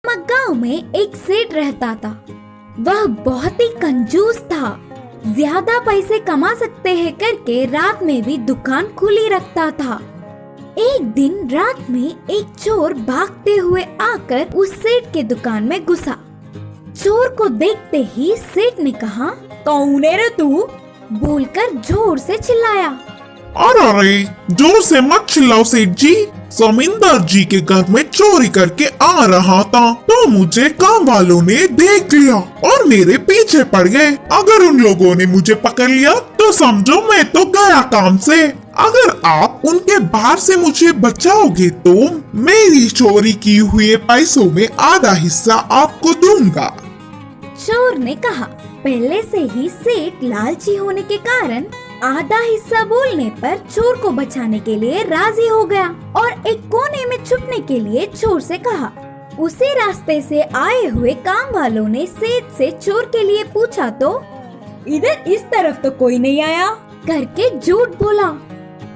जगमग गांव में एक सेठ रहता था। वह बहुत ही कंजूस था। ज्यादा पैसे कमा सकते हैं करके रात में भी दुकान खुली रखता था। एक दिन रात में एक चोर भागते हुए आकर उस सेठ के दुकान में घुसा। चोर को देखते ही सेठ ने कहा, कौन है रे तू? बोलकर जोर से चिल्लाया। अरे जोर से मत चिल्लाओ सेठ जी, जमींदार जी के घर में चोरी करके आ रहा था तो मुझे काम वालों ने देख लिया और मेरे पीछे पड़ गए। अगर उन लोगों ने मुझे पकड़ लिया तो समझो मैं तो गया काम से। अगर आप उनके बाहर से मुझे बचाओगे तो मेरी चोरी की हुए पैसों में आधा हिस्सा आपको दूंगा। चोर ने कहा। पहले से ही सेठ लालची होने के कारण आधा हिस्सा बोलने पर चोर को बचाने के लिए राजी हो गया और एक कोने में छुपने के लिए चोर से कहा। उसी रास्ते से आए हुए काम वालों ने सेठ से चोर के लिए पूछा तो इधर इस तरफ तो कोई नहीं आया करके झूठ बोला।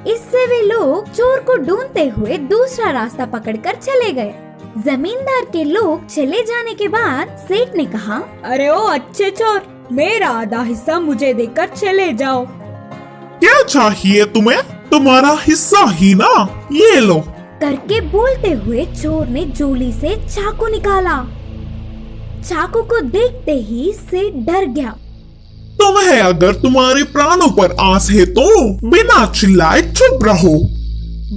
इससे वे लोग चोर को ढूंढते हुए दूसरा रास्ता पकड़कर चले गए। जमींदार के लोग चले जाने के बाद सेठ ने कहा, अरे ओ अच्छे चोर, मेरा आधा हिस्सा मुझे देकर चले जाओ। क्या चाहिए तुम्हें? तुम्हारा हिस्सा ही ना, ये लो करके बोलते हुए चोर ने झोली से चाकू निकाला। चाकू को देखते ही सेठ डर गया। तुम्हें अगर तुम्हारे प्राणों पर आस है तो बिना चिल्लाए चुप रहो।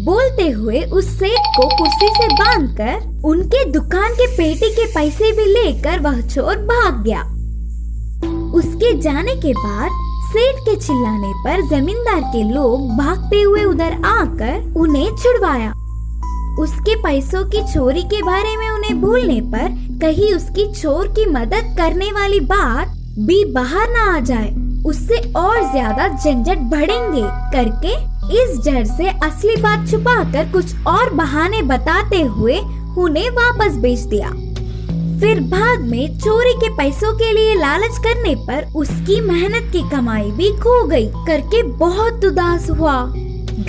बोलते हुए उस सेठ को कुर्सी से बांधकर उनके दुकान के पेटी के पैसे भी लेकर वह चोर भाग गया। उसके जाने के बाद सेठ के चिल्लाने पर जमींदार के लोग भागते हुए उधर आकर उन्हें छुड़वाया। उसके पैसों की चोरी के बारे में उन्हें भूलने पर कहीं उसकी चोर की मदद करने वाली बात भी बाहर ना आ जाए, उससे और ज्यादा झंझट बढ़ेंगे करके इस डर से असली बात छुपाकर कुछ और बहाने बताते हुए उन्हें वापस भेज दिया। फिर बाद में चोरी के पैसों के लिए लालच करने पर उसकी मेहनत की कमाई भी खो गई करके बहुत उदास हुआ।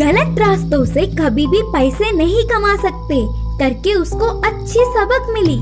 गलत रास्तों से कभी भी पैसे नहीं कमा सकते करके उसको अच्छी सबक मिली।